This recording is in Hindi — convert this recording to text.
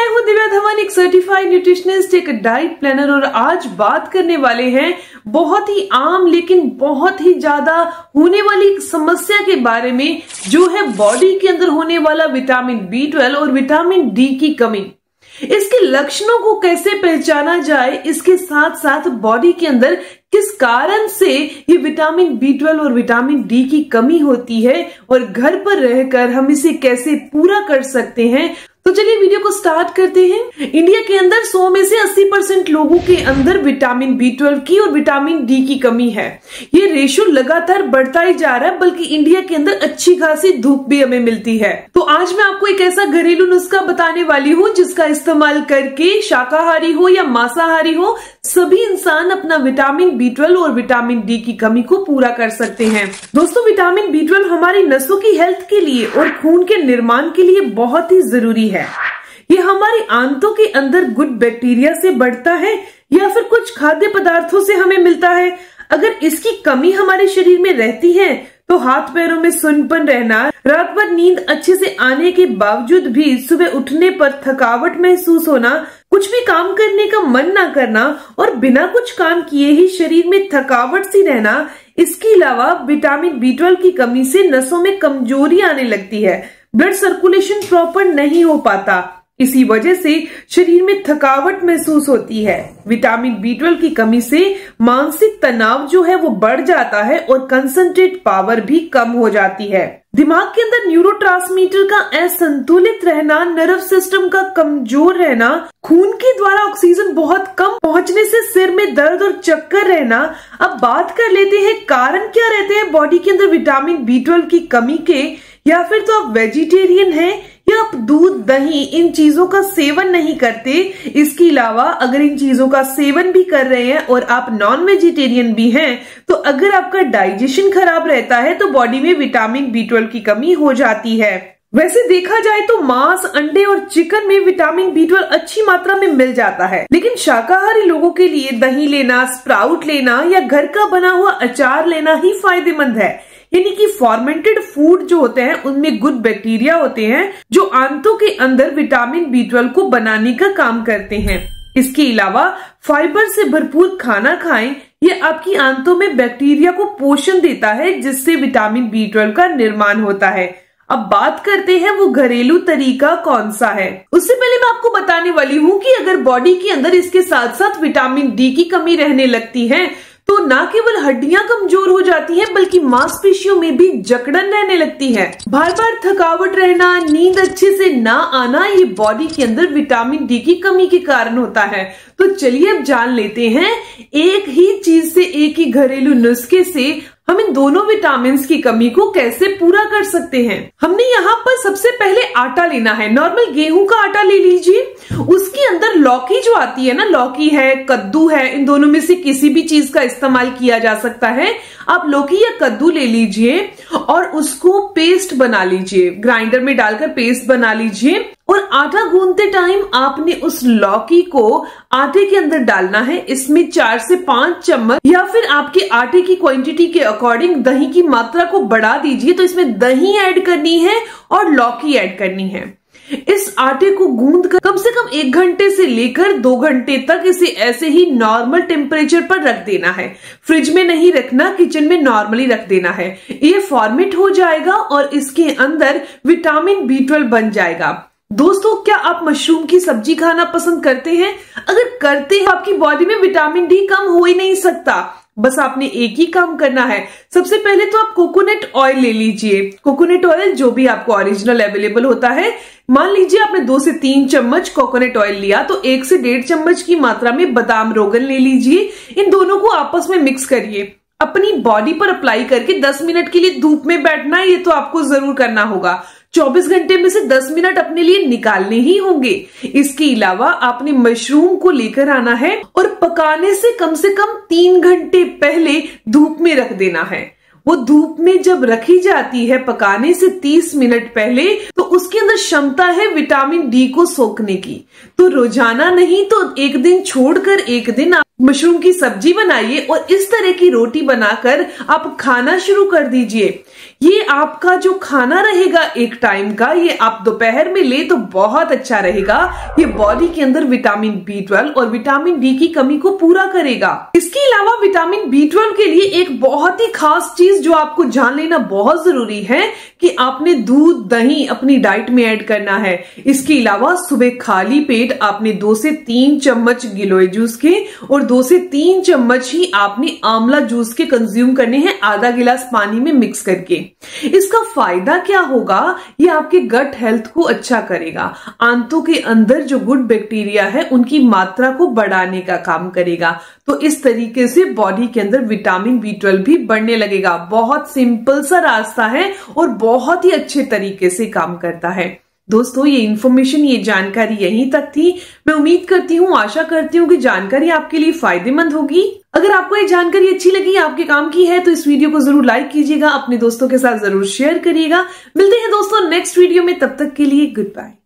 मैं हूँ दिव्या धवन, एक सर्टिफाइड न्यूट्रिशनिस्ट, एक डाइट प्लानर, और आज बात करने वाले हैं बहुत ही आम लेकिन बहुत ही ज्यादा होने वाली एक समस्या के बारे में, जो है बॉडी के अंदर होने वाला विटामिन B12 और विटामिन डी की कमी। इसके लक्षणों को कैसे पहचाना जाए, इसके साथ साथ बॉडी के अंदर किस कारण से ये विटामिन B12 और विटामिन डी की कमी होती है और घर पर रहकर हम इसे कैसे पूरा कर सकते हैं। तो चलिए वीडियो को स्टार्ट करते हैं। इंडिया के अंदर 100 में से 80% लोगों के अंदर विटामिन B12 की और विटामिन डी की कमी है। ये रेशियो लगातार बढ़ता ही जा रहा है, बल्कि इंडिया के अंदर अच्छी खासी धूप भी हमें मिलती है। तो आज मैं आपको एक ऐसा घरेलू नुस्खा बताने वाली हूँ जिसका इस्तेमाल करके शाकाहारी हो या मांसाहारी हो, सभी इंसान अपना विटामिन B12 और विटामिन डी की कमी को पूरा कर सकते हैं। दोस्तों, विटामिन B12 हमारी नसों की हेल्थ के लिए और खून के निर्माण के लिए बहुत ही जरूरी है। ये हमारी आंतों के अंदर गुड बैक्टीरिया से बढ़ता है या फिर कुछ खाद्य पदार्थों से हमें मिलता है। अगर इसकी कमी हमारे शरीर में रहती है तो हाथ पैरों में सुन्नपन रहना, रात भर नींद अच्छे से आने के बावजूद भी सुबह उठने पर थकावट महसूस होना, कुछ भी काम करने का मन ना करना और बिना कुछ काम किए ही शरीर में थकावट सी रहना, इसके अलावा विटामिन B12 की कमी से नसों में कमजोरी आने लगती है, ब्लड सर्कुलेशन प्रॉपर नहीं हो पाता, इसी वजह से शरीर में थकावट महसूस होती है। विटामिन B12 की कमी से मानसिक तनाव जो है वो बढ़ जाता है और कंसंट्रेट पावर भी कम हो जाती है। दिमाग के अंदर न्यूरोट्रांसमीटर का असंतुलित रहना, नर्व सिस्टम का कमजोर रहना, खून के द्वारा ऑक्सीजन बहुत कम पहुंचने से सिर में दर्द और चक्कर रहना। अब बात कर लेते हैं कारण क्या रहते हैं बॉडी के अंदर विटामिन B12 की कमी के। या फिर तो आप वेजिटेरियन हैं या आप दूध, दही, इन चीजों का सेवन नहीं करते। इसके अलावा अगर इन चीजों का सेवन भी कर रहे हैं और आप नॉन वेजिटेरियन भी हैं, तो अगर आपका डाइजेशन खराब रहता है तो बॉडी में विटामिन B12 की कमी हो जाती है। वैसे देखा जाए तो मांस, अंडे और चिकन में विटामिन B12 अच्छी मात्रा में मिल जाता है, लेकिन शाकाहारी लोगों के लिए दही लेना, स्प्राउट लेना या घर का बना हुआ अचार लेना ही फायदेमंद है। यानी कि फॉर्मेंटेड फूड जो होते हैं उनमें गुड बैक्टीरिया होते हैं जो आंतों के अंदर विटामिन B12 को बनाने का काम करते हैं। इसके अलावा फाइबर से भरपूर खाना खाएं, ये आपकी आंतों में बैक्टीरिया को पोषण देता है जिससे विटामिन B12 का निर्माण होता है। अब बात करते हैं वो घरेलू तरीका कौन सा है। उससे पहले मैं आपको बताने वाली हूँ कि अगर बॉडी के अंदर इसके साथ साथ विटामिन डी की कमी रहने लगती है तो ना केवल हड्डियां कमजोर हो जाती हैं बल्कि मांसपेशियों में भी जकड़न रहने लगती है। बार बार थकावट रहना, नींद अच्छे से ना आना, ये बॉडी के अंदर विटामिन डी की कमी के कारण होता है। तो चलिए अब जान लेते हैं एक ही चीज से, एक ही घरेलू नुस्खे से हम इन दोनों विटामिन की कमी को कैसे पूरा कर सकते हैं। हमने यहाँ पर सबसे पहले आटा लेना है। नॉर्मल गेहूं का आटा ले लीजिए। उसके अंदर लौकी जो आती है ना, लौकी है, कद्दू है, इन दोनों में से किसी भी चीज का इस्तेमाल किया जा सकता है। आप लौकी या कद्दू ले लीजिए और उसको पेस्ट बना लीजिए, ग्राइंडर में डालकर पेस्ट बना लीजिए। और आटा गूंदते टाइम आपने उस लौकी को आटे के अंदर डालना है। इसमें 4 से 5 चम्मच या फिर आपके आटे की क्वांटिटी के अकॉर्डिंग दही की मात्रा को बढ़ा दीजिए। तो इसमें दही ऐड करनी है और लौकी ऐड करनी है। इस आटे को गूंद कर कम से कम 1 घंटे से लेकर 2 घंटे तक इसे ऐसे ही नॉर्मल टेम्परेचर पर रख देना है। फ्रिज में नहीं रखना, किचन में नॉर्मली रख देना है। ये फॉर्मेट हो जाएगा और इसके अंदर विटामिन B12 बन जाएगा। दोस्तों, क्या आप मशरूम की सब्जी खाना पसंद करते हैं? अगर करते हैं, आपकी बॉडी में विटामिन डी कम हो ही नहीं सकता। बस आपने एक ही काम करना है। सबसे पहले तो आप कोकोनट ऑयल ले लीजिए। कोकोनट ऑयल जो भी आपको ओरिजिनल अवेलेबल होता है। मान लीजिए आपने 2 से 3 चम्मच कोकोनट ऑयल लिया तो 1 से 1.5 चम्मच की मात्रा में बादाम रोगन ले लीजिए। इन दोनों को आपस में मिक्स करिए। अपनी बॉडी पर अप्लाई करके 10 मिनट के लिए धूप में बैठना है, ये तो आपको जरूर करना होगा। 24 घंटे में से 10 मिनट अपने लिए निकालने ही होंगे। इसके अलावा आपने मशरूम को लेकर आना है और पकाने से कम 3 घंटे पहले धूप में रख देना है। वो धूप में जब रखी जाती है पकाने से 30 मिनट पहले, तो उसके अंदर क्षमता है विटामिन डी को सोखने की। तो रोजाना नहीं तो एक दिन छोड़कर एक दिन आप मशरूम की सब्जी बनाइए और इस तरह की रोटी बनाकर आप खाना शुरू कर दीजिए। ये आपका जो खाना रहेगा एक टाइम का, ये आप दोपहर में ले तो बहुत अच्छा रहेगा। ये बॉडी के अंदर विटामिन B12 और विटामिन डी की कमी को पूरा करेगा। इसके अलावा विटामिन B12 के लिए एक बहुत ही खास चीज जो आपको जान लेना बहुत जरूरी है कि आपने दूध दही अपनी डाइट में ऐड करना है। इसके अलावा सुबह खाली पेट आपने 2 से 3 चम्मच गिलोय जूस के और 2 से 3 चम्मच ही आपने आंवला जूस के कंज्यूम करने हैं, आधा गिलास पानी में मिक्स करके। इसका फायदा क्या होगा, ये आपके गट हेल्थ को अच्छा करेगा। आंतों के अंदर जो गुड बैक्टीरिया है उनकी मात्रा को बढ़ाने का काम करेगा। तो इस तरीके से बॉडी के अंदर विटामिन B12 भी बढ़ने लगेगा। बहुत सिंपल सा रास्ता है और बहुत ही अच्छे तरीके से काम करता है। दोस्तों, ये इन्फॉर्मेशन, ये जानकारी यहीं तक थी। मैं उम्मीद करती हूँ, आशा करती हूँ कि जानकारी आपके लिए फायदेमंद होगी। अगर आपको ये जानकारी अच्छी लगी, आपके काम की है, तो इस वीडियो को जरूर लाइक कीजिएगा, अपने दोस्तों के साथ जरूर शेयर करिएगा। मिलते हैं दोस्तों नेक्स्ट वीडियो में, तब तक के लिए गुड बाय।